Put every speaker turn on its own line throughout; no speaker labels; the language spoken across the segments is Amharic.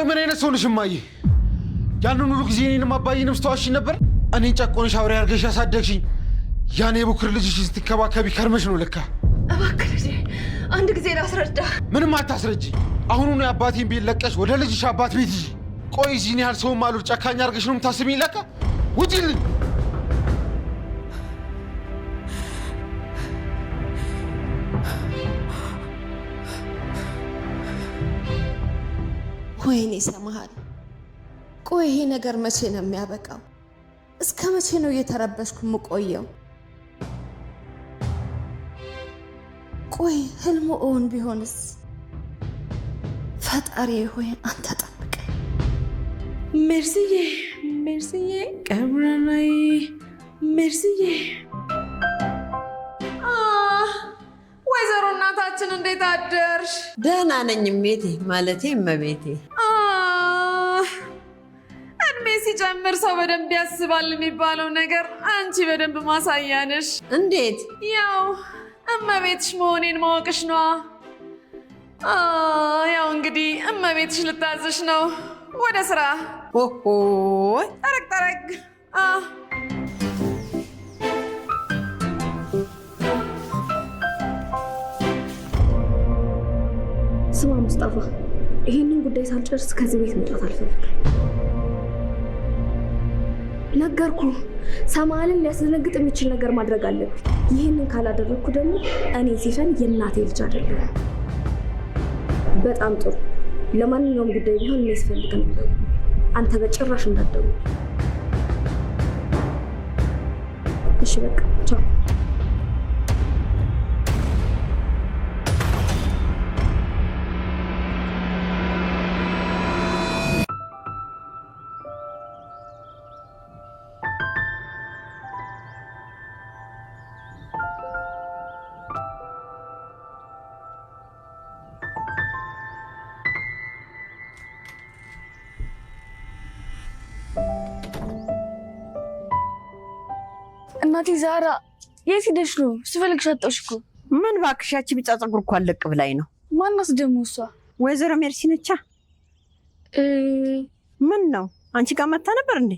ቆይ ምን አይነት ሰው ነሽ እማዬ? ያንን ሁሉ ጊዜ እኔንም አባዬንም ስተዋሽኝ ነበር? እኔን ጨቆንሽ አውሬ አድርገሽ ያሳደግሽኝ ያኔ የቡክር ልጅሽን ስትከባከቢ ከርመሽ ነው ለካ።
እባክህ ልጄ አንድ ጊዜ ላስረዳ።
ምንም አታስረጂ። አሁኑኑ የአባቴን ቤት ለቀሽ ወደ ልጅሽ አባት ቤት ሂጂ። ቆይ እዚህን ያህል ሰው ማሉር ጨካኝ አድርገሽ ነው የምታስቢኝ ለካ? ውጪልኝ።
ወይኔ ሰማሃል። ቆይ ይሄ ነገር መቼ ነው የሚያበቃው? እስከ መቼ ነው እየተረበሽኩ የምቆየው? ቆይ ህልሙ እውን ቢሆንስ? ፈጣሪ ሆይ አንተ ጠብቀኝ።
ሜርሲዬ ሜርሲዬ ቀብረናይ ሜርሲዬ። ወይዘሮ እናታችን እንዴት አደርሽ?
ደህና ነኝ እሜቴ፣ ማለቴ እመቤቴ።
እድሜ ሲጨምር ሰው በደንብ ያስባል የሚባለው ነገር አንቺ በደንብ ማሳያ ነሽ።
እንዴት?
ያው እመቤትሽ መሆኔን ማወቅሽ ነዋ። ያው እንግዲህ እመቤትሽ ልታዝሽ ነው። ወደ ስራ።
ኦሆ
ጠረግ ጠረግ።
ስማ ሙስጣፋ፣ ይህንን ጉዳይ ሳልጨርስ ከዚህ ቤት መውጣት አልፈልግም። ነገርኩ። ሰማልን ሊያስደነግጥ የሚችል ነገር ማድረግ አለብኝ። ይህንን ካላደረግኩ ደግሞ እኔ ሲፈን የእናቴ ልጅ አይደለም። በጣም ጥሩ። ለማንኛውም ጉዳይ ቢሆን እኔ ስፈልግ ነው። አንተ በጭራሽ እንዳትደውል እሺ? በቃ ቻው።
እናቴ ዛራ የት ሄደሽ ነው? ስፈልግሽ አጣሁሽ እኮ።
ምን እባክሽ፣ ያቺ ቢጫ ፀጉር እኮ አለቅ ብላኝ ነው።
ማናስ ደግሞ እሷ?
ወይዘሮ ሜርሲ ነቻ። ምን ነው አንቺ ጋር መታ ነበር እንዴ?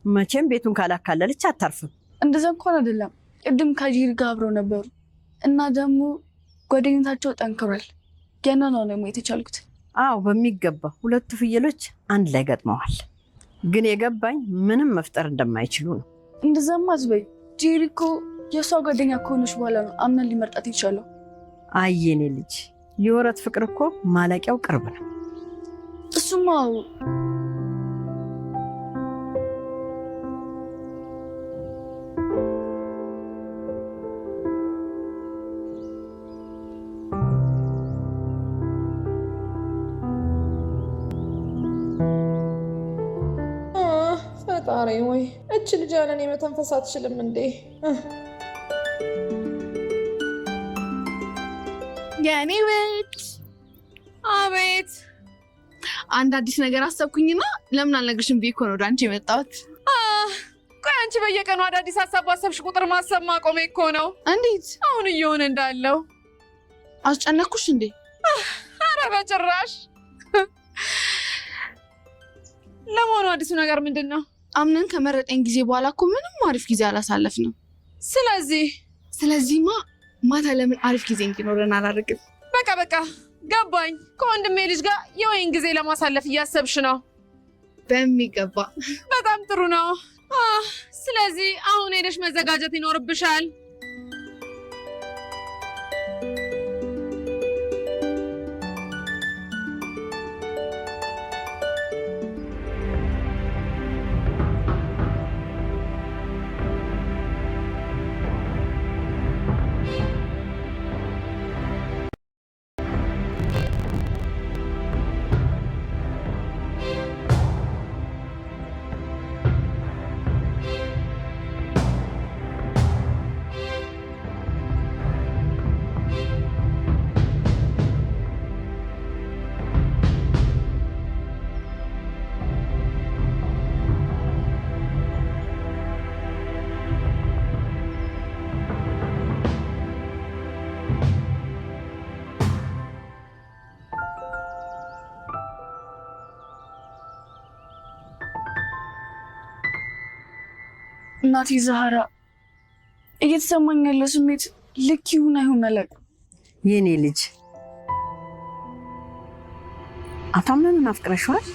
መቼም ቤቱን ካላካለለች አታርፍም።
እንደዛ እንኳን አይደለም፣ ቅድም ከጂር ጋር አብረው ነበሩ እና ደግሞ ጓደኝነታቸው ጠንክሯል። ገና ነው ደግሞ የተቻልኩት።
አዎ በሚገባ ሁለቱ ፍየሎች አንድ ላይ ገጥመዋል። ግን የገባኝ ምንም መፍጠር እንደማይችሉ ነው።
እንደዛማ አትበይ። ጂሪ እኮ የእሷ ጓደኛ ከሆነች በኋላ ነው አምናን ሊመርጣት ይቻለው።
አየኔ ልጅ፣ የወረት ፍቅር እኮ ማለቂያው ቅርብ ነው።
እሱማ
ፈጣሪ ወይ እች ልጅ ያለ እኔ መተንፈስ አትችልም እንዴ?
የኔ ቤት።
አቤት።
አንድ አዲስ ነገር አሰብኩኝና ለምን አልነግርሽም ብዬ እኮ ነው ወደ አንቺ የመጣሁት።
ቆይ አንቺ በየቀኑ አዳዲስ ሀሳብ ባሰብሽ ቁጥር ማሰብ ማቆሜ እኮ ነው።
እንዴት?
አሁን እየሆነ እንዳለው።
አስጨነኩሽ እንዴ?
ኧረ በጭራሽ። ለመሆኑ አዲሱ ነገር ምንድን ነው?
አምነን ከመረጠኝ ጊዜ በኋላ እኮ ምንም አሪፍ ጊዜ አላሳለፍንም።
ስለዚህማ
ማታ ለምን አሪፍ ጊዜ እንዲኖረን አላደርግም?
በቃ ገባኝ። ከወንድሜ ልጅ ጋር የወይን ጊዜ ለማሳለፍ እያሰብሽ ነው?
በሚገባ።
በጣም ጥሩ ነው። ስለዚህ አሁን ሄደሽ መዘጋጀት ይኖርብሻል።
እናቴ ዛህራ እየተሰማኝ ያለው ስሜት ልክ ይሁን አይሁን አላውቅም።
የኔ ልጅ አታምነን አፍቅረሽዋል?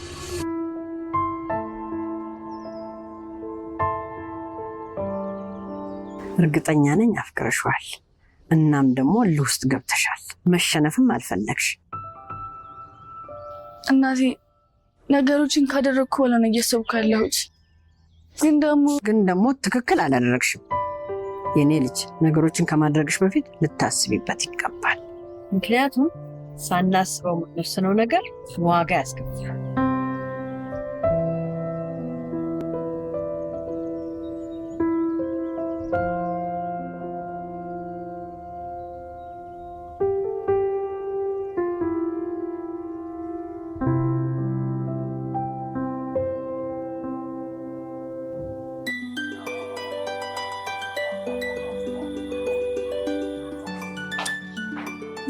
እርግጠኛ ነኝ አፍቅረሽዋል። እናም ደግሞ ልውስጥ ገብተሻል። መሸነፍም አልፈለግሽ።
እናቴ ነገሮችን ካደረግኩ በኋላ ነው እያሰብኩ ያለሁት። ግን ደግሞ ትክክል አላደረግሽም። የኔ ልጅ ነገሮችን ከማድረግሽ በፊት ልታስቢበት ይገባል። ምክንያቱም ሳናስበው የምንወስነው ነገር ዋጋ ያስከፍላል።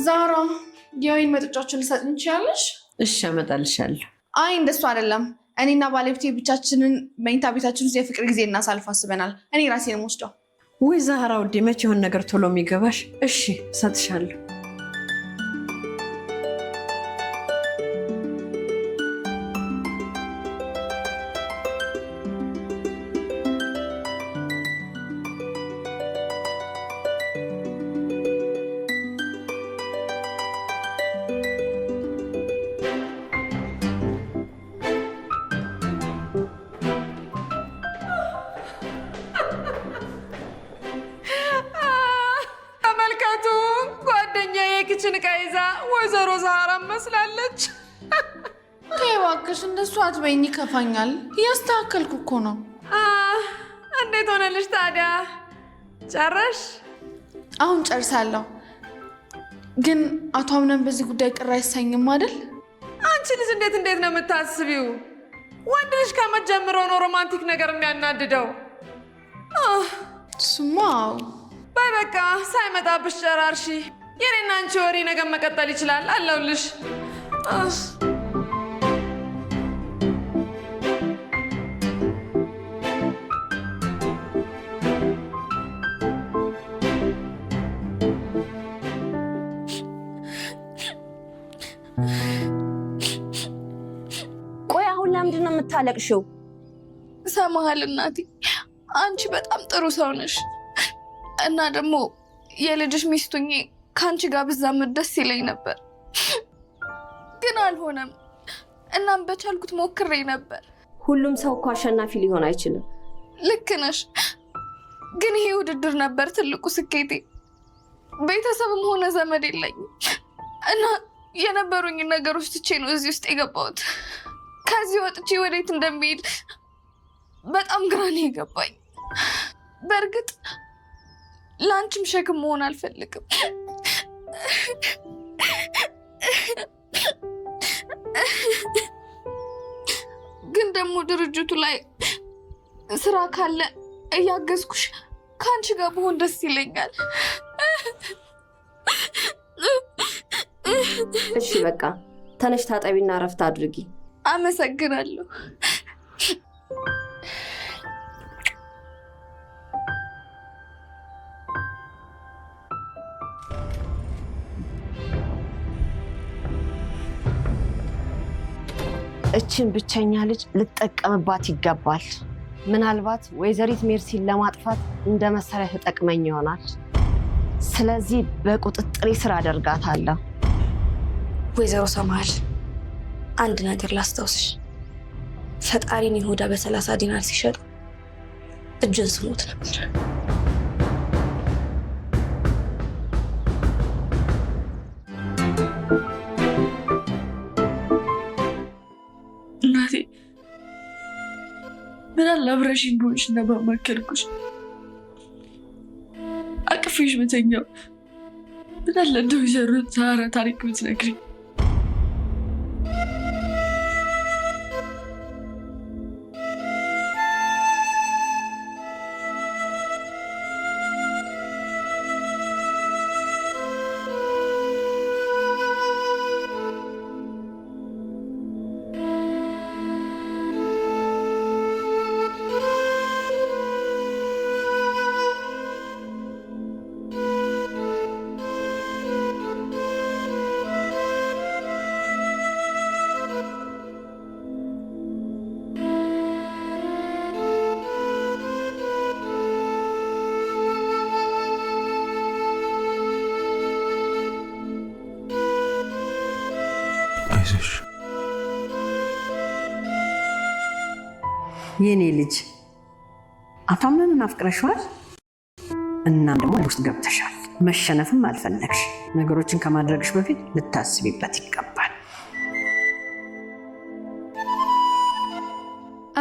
ዛራ የወይን መጠጫዎችን ልሰጥ እንችላለሽ?
እሺ አመጣልሻለሁ።
አይ እንደሱ አይደለም። እኔና ባለቤቴ ብቻችንን መኝታ ቤታችን ውስጥ የፍቅር ጊዜ እናሳልፍ አስበናል። እኔ ራሴን ወስደው።
ወይ ዛህራ ውዴ፣ መቼ የሆነ ነገር ቶሎ የሚገባሽ? እሺ እሰጥሻለሁ።
ኪችን ዕቃ ይዛ ወይዘሮ ዛህራ መስላለች። ተይ እባክሽ እንደሱ አትበይኝ፣ ይከፋኛል። እያስተካከልኩ እኮ ነው። እንዴት ሆነልሽ ታዲያ? ጨረሽ? አሁን ጨርሳለሁ። ግን አቶ አምነን በዚህ ጉዳይ ቅር አይሰኝም አይደል? አንቺ ልጅ እንዴት ነው የምታስቢው? ወንድ ልጅ ከመጀመሩ ነው ሮማንቲክ ነገር የሚያናድደው። እሱማ በይ በቃ ሳይመጣብሽ ጨራርሺ። የኔና አንቺ ወሬ ነገር መቀጠል ይችላል። አለሁልሽ።
ቆይ አሁን ለምንድን ነው የምታለቅሽው?
ሰማሃል እናቴ፣ አንቺ በጣም ጥሩ ሰው ነሽ እና ደግሞ የልጅሽ ሚስቱኝ ከአንቺ ጋር ብዛመድ ደስ ይለኝ ነበር፣ ግን አልሆነም። እናም በቻልኩት ሞክሬ ነበር።
ሁሉም ሰው እኮ አሸናፊ ሊሆን አይችልም።
ልክ ነሽ፣ ግን ይሄ ውድድር ነበር ትልቁ ስኬቴ። ቤተሰብም ሆነ ዘመድ የለኝም እና የነበሩኝ ነገሮች ትቼ ነው እዚህ ውስጥ የገባሁት። ከዚህ ወጥቼ ወዴት እንደሚሄድ በጣም ግራ ነው የገባኝ። በእርግጥ ለአንቺም ሸክም መሆን አልፈልግም። ግን ደግሞ ድርጅቱ ላይ ስራ ካለ እያገዝኩሽ ከአንቺ ጋር ብሆን ደስ ይለኛል።
እሺ በቃ ተነሽ፣ ታጠቢና እረፍት አድርጊ።
አመሰግናለሁ።
እችን ብቸኛ ልጅ ልጠቀምባት ይገባል። ምናልባት ወይዘሪት ሜርሲን ለማጥፋት እንደ መሳሪያ ተጠቅመኝ ይሆናል። ስለዚህ በቁጥጥሬ ስር አደርጋታለሁ።
ወይዘሮ ሰማል፣ አንድ ነገር ላስታውስሽ። ፈጣሪን ይሁዳ በ30 ዲናር ሲሸጥ እጁን ስሞት ነበር።
እናቴ ምን አለ አብረሽኝ ብሆንሽ እና ባማከርኩሽ፣ አቅፌሽ ብተኛው። ምን አለ እንደው ወይዘሮ ዛህራ ታሪክ ብትነግሪኝ።
አይዞሽ
የኔ ልጅ። አቶ አምነንን አፍቅረሽዋል፣ እናም ደግሞ ውስጥ ገብተሻል። መሸነፍም አልፈለግሽ። ነገሮችን ከማድረግሽ በፊት ልታስቢበት ይገባል።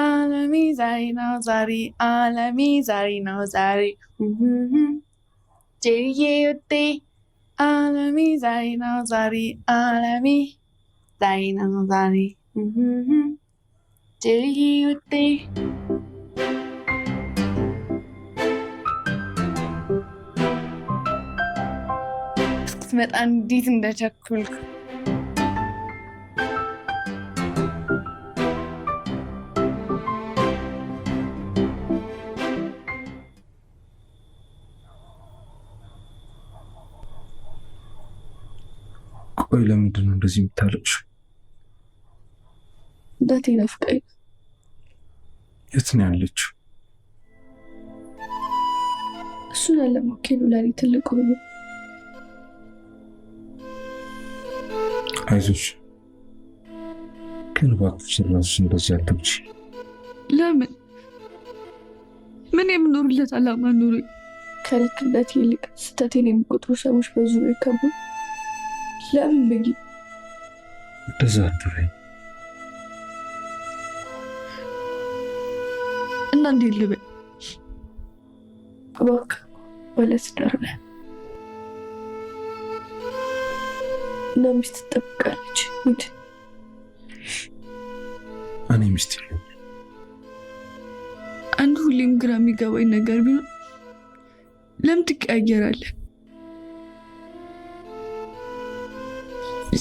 ዓለሜ ዛሬ ነው ዛሬ፣ ዓለሜ ዛሬ ነው ዛሬ፣ ጄሪዬ ውዴ። ዓለሜ ዛሬ ነው ዛሬ፣ ዓለሜ ዛሬ ነው ዛሬ፣ ጄሪዬ ውዴ። ስትመጣ እንዴት እንደቸኩልኩ።
ቆይ ለምንድን ነው እንደዚህ የምታለቅሽው?
እናቴ ናፍቃኝ።
የት ነው ያለችው?
እሱን አለማወቄ ነው ለእኔ ትልቅ ሆኖ።
አይዞሽ ግን እባክሽ ራስሽ እንደዚህ አትብቺ።
ለምን? ምን የምኖርለት አላማ ኑሮኝ?
ከልክነት ይልቅ ስህተቴን የሚቆጥሩ ሰዎች በዙሪያዬ ከቡ። ለምን ብዬ
እንደዛ አትበይ።
እና እንዴት ልበል?
እባክህ ባለትዳር ነህ እና ሚስት ትጠብቃለች። ሂድ።
እኔ ሚስት የለኝም።
አንድ ሁሌም ግራ የሚገባኝ ነገር ቢሆን ለምን ትቀያየራለህ?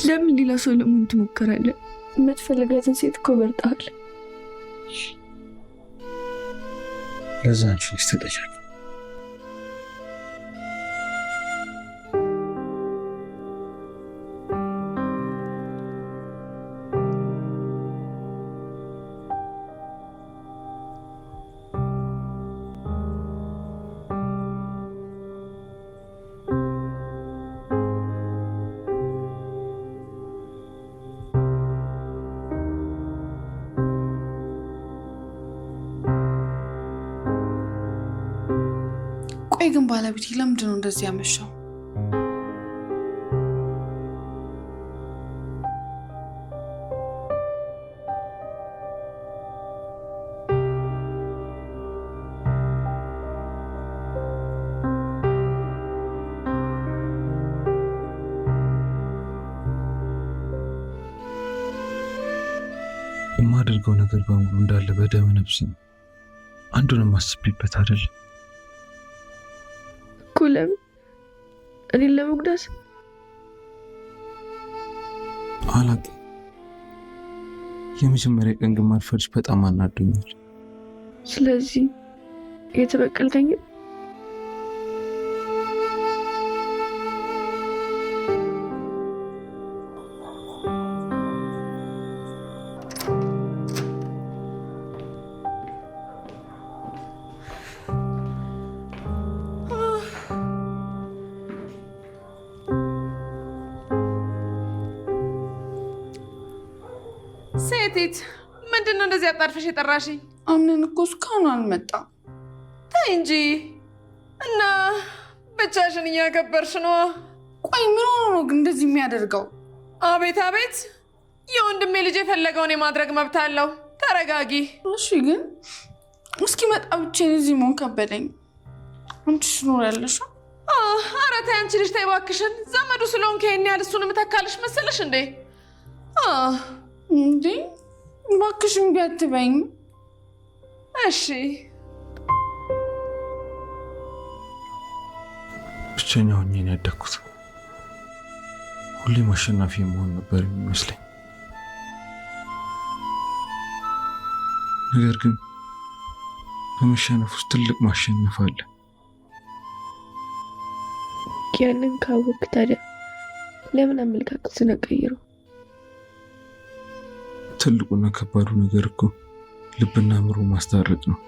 ለምን ሌላ ሰው ለመሆን ትሞክራለህ?
የምትፈልጋትን ሴት እኮ መርጠሃል።
ለዛ አንቺ ልጅ ተጠያቂ።
ቆይ ግን ባለቤቴ ለምንድን ነው እንደዚህ ያመሻው?
የማደርገው ነገር በሙሉ እንዳለ በደም ነፍስ ነው። አንዱንም አስቤበት አይደለም
እኮ። ለምን? እኔን ለመጉዳት?
አላውቅም። የመጀመሪያ ቀን ግን ማርፈድሽ በጣም አናዶኛል።
ስለዚህ የተበቀልከኝ?
ሴቲት ምንድን ነው እንደዚህ አጣድፈሽ የጠራሽኝ? አምነን እኮ እስካሁን አልመጣም። ተይ እንጂ እና ብቻሽን እያከበርሽ ነው። ቆይ ምን ሆኖ ነው ግን እንደዚህ የሚያደርገው? አቤት አቤት! የወንድሜ ልጅ የፈለገውን የማድረግ መብት አለው። ተረጋጊ። እሺ ግን እስኪመጣ ብቻዬን እዚህ መሆን ከበደኝ። አንቺ ስኖር ያለሽ? ኧረ ተይ አንቺ ልጅ ተይ እባክሽን። ዘመዱ ስለሆንክ ይሄን ያህል እሱን የምተካልሽ መሰለሽ እንዴ? እንዴ እባክሽ እምቢ አትበይኝ እሺ።
ብቸኛ ሆኜ ነው ያደግኩት። ሁሌም አሸናፊ መሆን ነበር የሚመስለኝ። ነገር ግን በመሸነፍ ውስጥ ትልቅ ማሸነፍ አለ።
ያንን ካወቅክ ታዲያ ለምን አመለካከትን አቀይረው?
ትልቁና ከባዱ ነገር እኮ ልብና አእምሮ ማስታረቅ ነው።